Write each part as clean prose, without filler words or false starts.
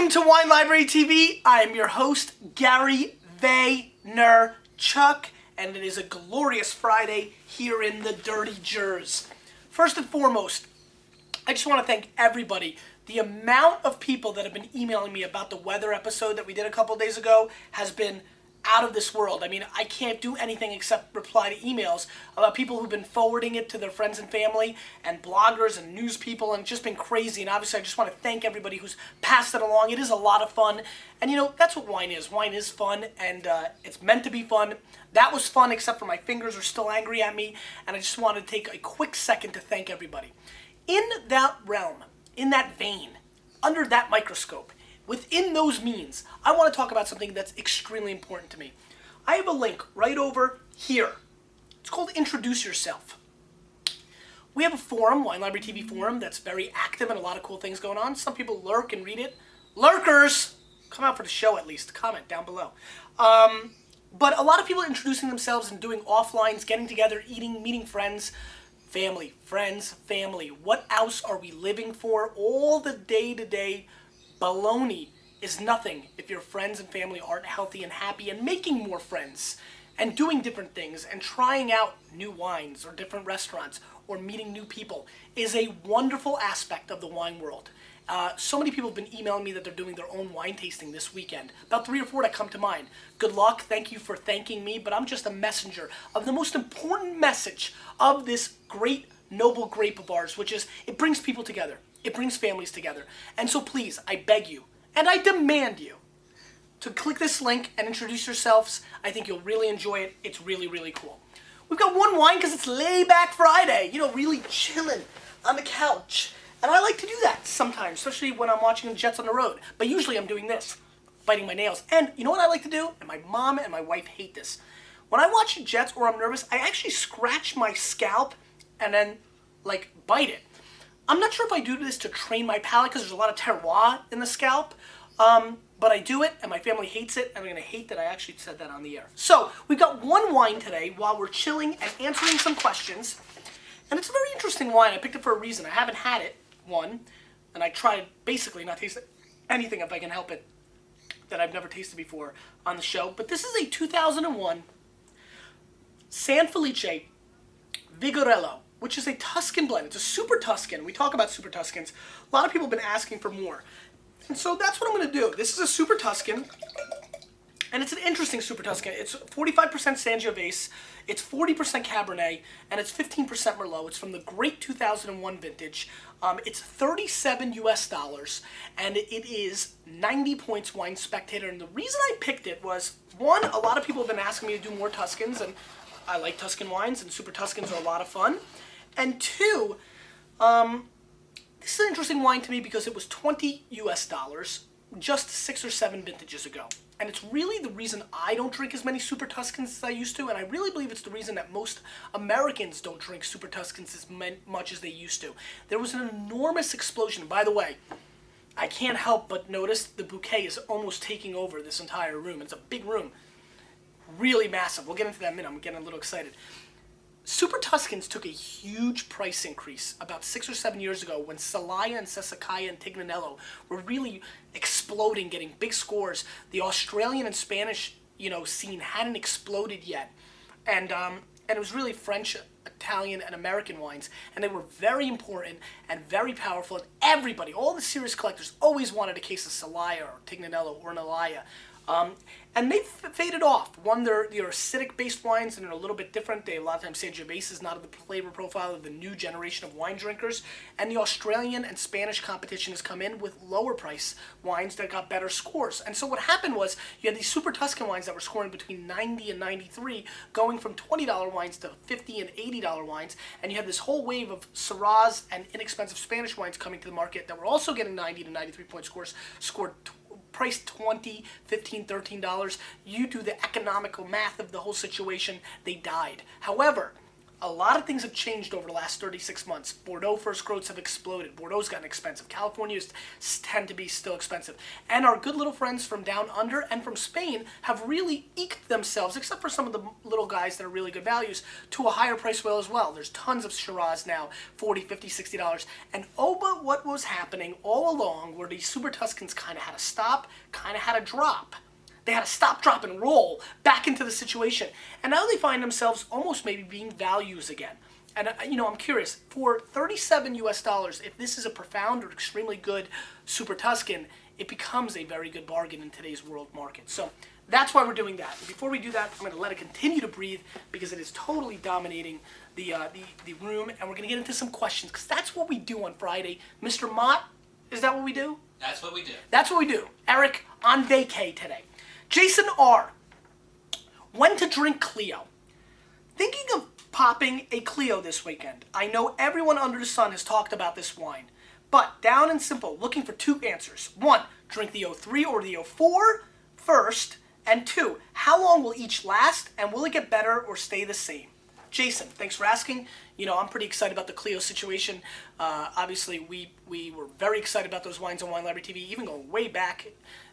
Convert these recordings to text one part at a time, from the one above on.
Welcome to Wine Library TV. I am your host, Gary Vaynerchuk, and it is a glorious Friday here in the Dirty Jers. First and foremost, I just want to thank everybody. The amount of people that have been emailing me about the weather episode that we did a couple days ago has been out of this world. I mean, I can't do anything except reply to emails about people who've been forwarding it to their friends and family and bloggers and news people, and it's just been crazy. And obviously I just want to thank everybody who's passed it along. It is a lot of fun, and you know, that's what wine is. Wine is fun, and it's meant to be fun. That was fun, except for my fingers are still angry at me, and I just wanted to take a quick second to thank everybody. In that realm, in that vein, under that microscope, within those means, I want to talk about something that's extremely important to me. I have a link right over here. It's called Introduce Yourself. We have a forum, Wine Library TV forum, that's very active and a lot of cool things going on. Some people lurk and read it. Lurkers! Come out for the show at least. Comment down below. But a lot of people introducing themselves and doing offlines, getting together, eating, meeting friends. Family, friends, family. What else are we living for? All the day-to-day baloney is nothing if your friends and family aren't healthy and happy and making more friends and doing different things and trying out new wines or different restaurants or meeting new people is a wonderful aspect of the wine world. So many people have been emailing me that they're doing their own wine tasting this weekend. About 3 or 4 that come to mind. Good luck. Thank you for thanking me, but I'm just a messenger of the most important message of this great noble grape of ours, which is it brings people together. It brings families together. And so please, I beg you, and I demand you, to click this link and introduce yourselves. I think you'll really enjoy it. It's really, really cool. We've got one wine because it's Layback Friday. You know, really chilling on the couch. And I like to do that sometimes, especially when I'm watching the Jets on the road. But usually I'm doing this, biting my nails. And you know what I like to do? And my mom and my wife hate this. When I watch the Jets or I'm nervous, I actually scratch my scalp and then, like, bite it. I'm not sure if I do this to train my palate because there's a lot of terroir in the scalp, but I do it and my family hates it, and I'm going to hate that I actually said that on the air. So we've got one wine today while we're chilling and answering some questions, and it's a very interesting wine. I picked it for a reason. I haven't had it, and I tried basically not tasting anything if I can help it that I've never tasted before on the show, but this is a 2001 San Felice Vigorello, which is a Tuscan blend. It's a super Tuscan. We talk about super Tuscans. A lot of people have been asking for more. And so that's what I'm going to do. This is a super Tuscan, and it's an interesting super Tuscan. It's 45% Sangiovese, it's 40% Cabernet, and it's 15% Merlot. It's from the great 2001 vintage. It's $37 US, and it is 90 points Wine Spectator. And the reason I picked it was, one, a lot of people have been asking me to do more Tuscans, and I like Tuscan wines, and super Tuscans are a lot of fun. And two, this is an interesting wine to me because it was $20 US just 6 or 7 vintages ago. And it's really the reason I don't drink as many super Tuscans as I used to, and I really believe it's the reason that most Americans don't drink super Tuscans as much as they used to. There was an enormous explosion. By the way, I can't help but notice the bouquet is almost taking over this entire room. It's a big room. Really massive. We'll get into that in a minute. I'm getting a little excited. Super Tuscans took a huge price increase about 6 or 7 years ago when Celaya and Sassicaia and Tignanello were really exploding, getting big scores. The Australian and Spanish, scene hadn't exploded yet, and it was really French, Italian, and American wines, and they were very important and very powerful. And everybody, all the serious collectors, always wanted a case of Celaya or Tignanello or an Alaya. And they've faded off. One, they're acidic-based wines, and they're a little bit different. A lot of times Sangiovese is not of the flavor profile of the new generation of wine drinkers. And the Australian and Spanish competition has come in with lower-price wines that got better scores. And so what happened was you had these super Tuscan wines that were scoring between 90 and 93, going from $20 wines to $50 and $80 wines. And you had this whole wave of Syrahs and inexpensive Spanish wines coming to the market that were also getting 90 to 93 point scores, scored priced $20, $15, $13. You do the economical math of the whole situation, they died. However, A lot of things have changed over the last 36 months. Bordeaux first growths have exploded. Bordeaux's gotten expensive. California's tend to be still expensive. And our good little friends from down under and from Spain have really eked themselves, except for some of the little guys that are really good values, to a higher price whale as well. There's tons of Shiraz now, $40, $50, $60. And oh, but what was happening all along where these Super Tuscans kind of had to stop, kind of had to drop. They had to stop, drop, and roll back into the situation. And now they find themselves almost maybe being values again. And, I'm curious, for $37 US, if this is a profound or extremely good Super Tuscan, it becomes a very good bargain in today's world market. So that's why we're doing that. And before we do that, I'm going to let it continue to breathe because it is totally dominating the room. And we're going to get into some questions because that's what we do on Friday. Mr. Mott, is that what we do? That's what we do. That's what we do. Eric, on vacay today. Jason R. When to drink Clio. Thinking of popping a Clio this weekend. I know everyone under the sun has talked about this wine. But down and simple, looking for two answers. One, drink the 03 or the 04 first. And two, how long will each last? And will it get better or stay the same? Jason, thanks for asking. I'm pretty excited about the Clio situation. Obviously, we were very excited about those wines on Wine Library TV, even going way back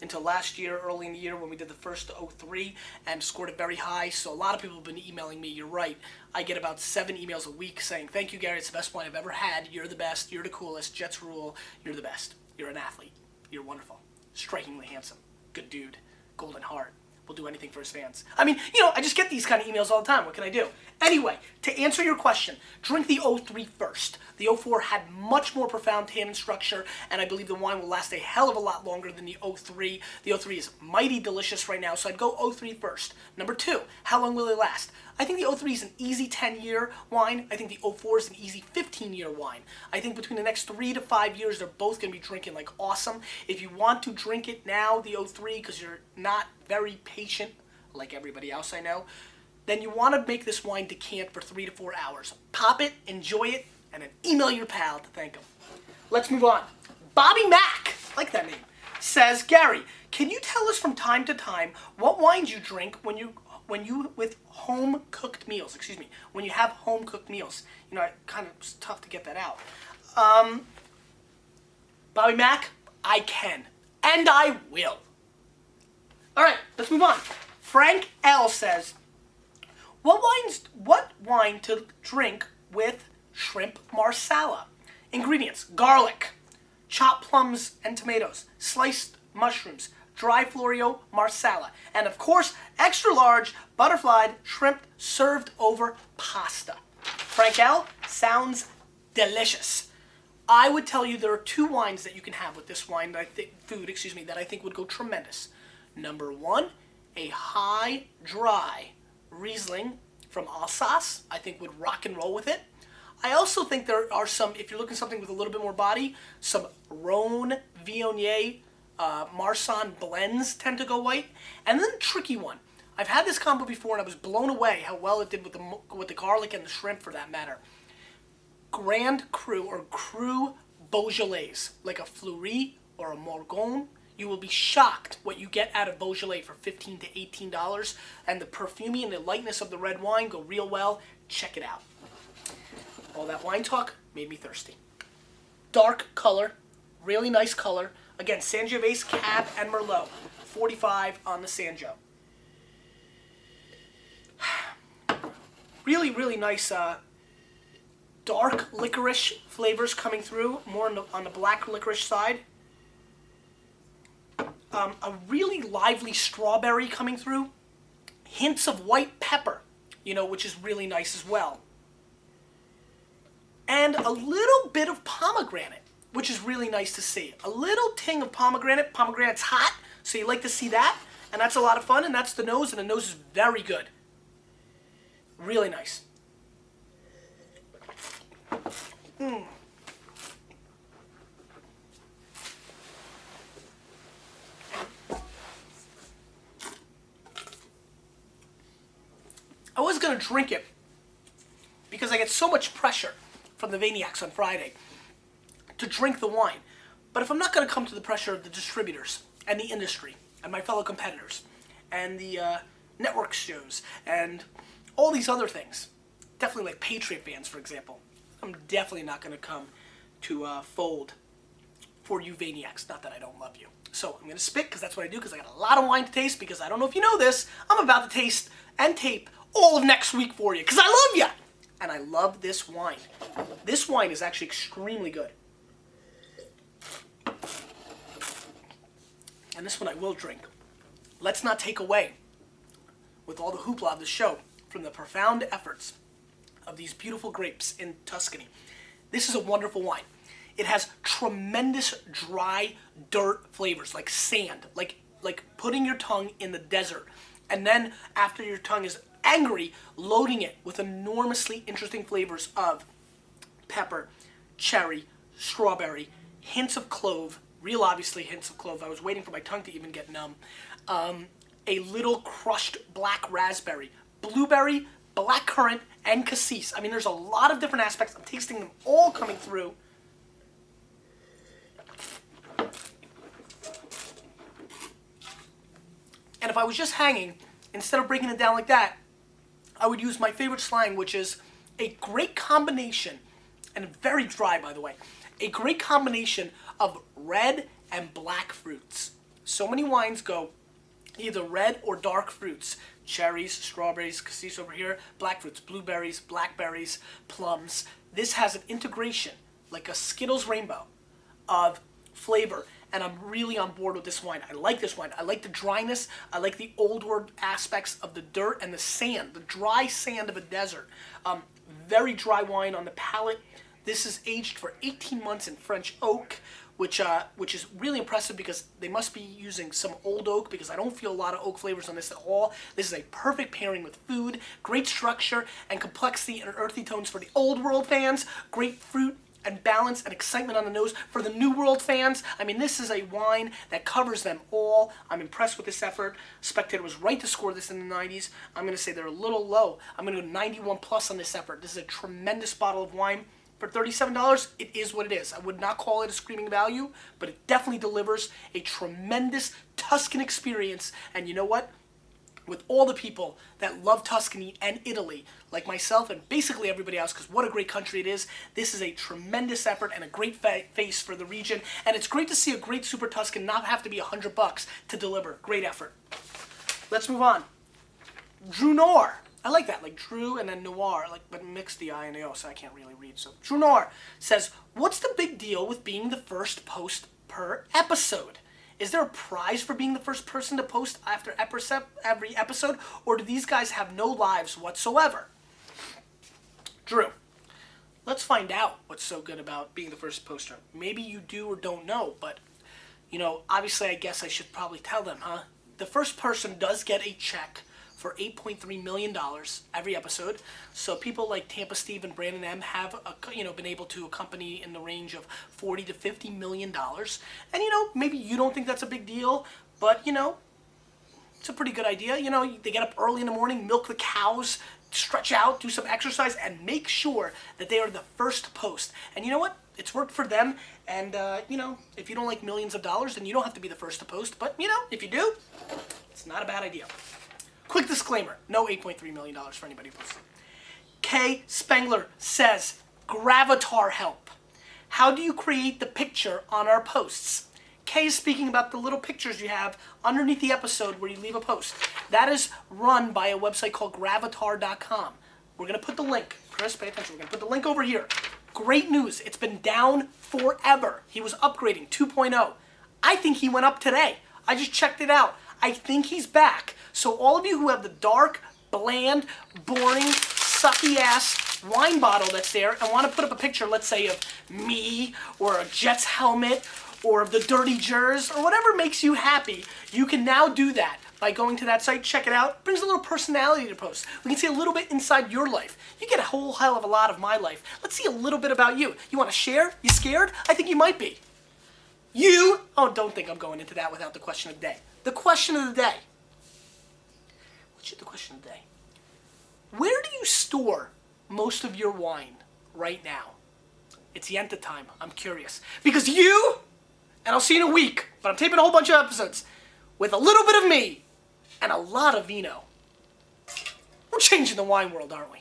into last year, early in the year when we did the first 03 and scored it very high. So a lot of people have been emailing me. You're right. I get about 7 emails a week saying, thank you, Gary. It's the best wine I've ever had. You're the best. You're the coolest. Jets rule. You're the best. You're an athlete. You're wonderful. Strikingly handsome. Good dude. Golden heart. Will do anything for his fans. I just get these kind of emails all the time. What can I do? Anyway, to answer your question, drink the 03 first. The 04 had much more profound tannin structure, and I believe the wine will last a hell of a lot longer than the 03. The 03 is mighty delicious right now, so I'd go 03 first. Number 2, how long will it last? I think the 03 is an easy 10-year wine. I think the 04 is an easy 15-year wine. I think between the next 3 to 5 years, they're both going to be drinking like awesome. If you want to drink it now, the 03, because you're not very patient, like everybody else I know, then you want to make this wine decant for 3 to 4 hours. Pop it, enjoy it, and then email your pal to thank him. Let's move on. Bobby Mack, I like that name, says, Gary, can you tell us from time to time what wines you drink when you with home cooked meals? When you have home cooked meals. It kind of was tough to get that out. Bobby Mack, I can, and I will. All right, let's move on. Frank L says, what wine to drink with shrimp marsala? Ingredients: garlic, chopped plums and tomatoes, sliced mushrooms, dry Florio marsala, and of course, extra large butterflied shrimp served over pasta. Frank L, sounds delicious. I would tell you there are 2 wines that you can have with this wine that I think would go tremendous. Number 1, a high dry Riesling from Alsace, I think would rock and roll with it. I also think there are some, if you're looking for something with a little bit more body, some Rhone Viognier Marsanne blends tend to go white. And then the tricky one. I've had this combo before and I was blown away how well it did with the garlic and the shrimp for that matter. Grand Cru or Cru Beaujolais, like a Fleury or a Morgon. You will be shocked what you get out of Beaujolais for $15 to $18. And the perfumey and the lightness of the red wine go real well. Check it out. All that wine talk made me thirsty. Dark color, really nice color. Again, Sangiovese, Cab, and Merlot. 45 on the Sanjo. Really, really nice dark licorice flavors coming through, more on the black licorice side. A really lively strawberry coming through. Hints of white pepper, which is really nice as well. And a little bit of pomegranate, which is really nice to see. A little ting of pomegranate. Pomegranate's hot, so you like to see that. And that's a lot of fun, and that's the nose, and the nose is very good. Really nice. I was going to drink it because I get so much pressure from the Vaniacs on Friday to drink the wine. But if I'm not going to come to the pressure of the distributors and the industry and my fellow competitors and the network shows and all these other things, definitely like Patriot fans, for example. I'm definitely not going to come to fold for you Vaniacs. Not that I don't love you. So I'm going to spit because that's what I do, because I got a lot of wine to taste, because I don't know if you know this, I'm about to taste and tape all of next week for you because I love you. And I love this wine. This wine is actually extremely good. And this one I will drink. Let's not take away, with all the hoopla of the show, from the profound efforts of these beautiful grapes in Tuscany. This is a wonderful wine. It has tremendous dry dirt flavors, like sand, like putting your tongue in the desert. And then after your tongue is angry, loading it with enormously interesting flavors of pepper, cherry, strawberry, hints of clove, real obviously hints of clove. I was waiting for my tongue to even get numb. A little crushed black raspberry, blueberry, blackcurrant, and cassis. I mean, there's a lot of different aspects. I'm tasting them all coming through. And if I was just hanging, instead of breaking it down like that, I would use my favorite slang, which is a great combination, and very dry, by the way, a great combination of red and black fruits. So many wines go either red or dark fruits. Cherries, strawberries, cassis over here, black fruits, blueberries, blackberries, plums. This has an integration, like a Skittles rainbow, of flavor. And I'm really on board with this wine. I like this wine. I like the dryness. I like the old world aspects of the dirt and the sand, the dry sand of a desert. Very dry wine on the palate. This is aged for 18 months in French oak, which is really impressive because they must be using some old oak, because I don't feel a lot of oak flavors on this at all. This is a perfect pairing with food. Great structure and complexity and earthy tones for the old world fans. Great fruit and balance and excitement on the nose for the new world fans. I mean, this is a wine that covers them all. I'm impressed with this effort. Spectator was right to score this in the 90s. I'm going to say they're a little low. I'm going to go 91 plus on this effort. This is a tremendous bottle of wine. For $37, it is what it is. I would not call it a screaming value, but it definitely delivers a tremendous Tuscan experience. And you know what? With all the people that love Tuscany and Italy, like myself and basically everybody else, because what a great country it is, this is a tremendous effort and a great face for the region. And it's great to see a great Super Tuscan not have to be $100 to deliver. Great effort. Let's move on. Drew Noir. I like that, like Drew and then Noir, but mix the I and the O, so I can't really read. So Drew Noir says, what's the big deal with being the first post per episode? Is there a prize for being the first person to post after every episode, or do these guys have no lives whatsoever? Drew, let's find out what's so good about being the first poster. Maybe you do or don't know, but, obviously I guess I should probably tell them, huh? The first person does get a check for $8.3 million every episode. So people like Tampa Steve and Brandon M have been able to accompany in the range of $40 to $50 million. And maybe you don't think that's a big deal, but it's a pretty good idea. They get up early in the morning, milk the cows, stretch out, do some exercise, and make sure that they are the first post. And you know what? It's worked for them. And if you don't like millions of dollars, then you don't have to be the first to post. But if you do, it's not a bad idea. Quick disclaimer, no $8.3 million for anybody posting. Kay Spengler says, Gravatar help. How do you create the picture on our posts? Kay is speaking about the little pictures you have underneath the episode where you leave a post. That is run by a website called gravatar.com. We're going to put the link. Chris, pay attention. We're going to put the link over here. Great news. It's been down forever. He was upgrading 2.0. I think he went up today. I just checked it out. I think he's back. So all of you who have the dark, bland, boring, sucky-ass wine bottle that's there and want to put up a picture, let's say, of me or a Jets helmet or of the Dirty Jers or whatever makes you happy, you can now do that by going to that site. Check it out. It brings a little personality to post. We can see a little bit inside your life. You get a whole hell of a lot of my life. Let's see a little bit about you. You want to share? You scared? I think you might be. Don't think I'm going into that without the question of the day. The question of the day. What's the question of the day? Where do you store most of your wine right now? It's Yenta time. I'm curious. Because you, and I'll see you in a week, but I'm taping a whole bunch of episodes with a little bit of me and a lot of vino. We're changing the wine world, aren't we?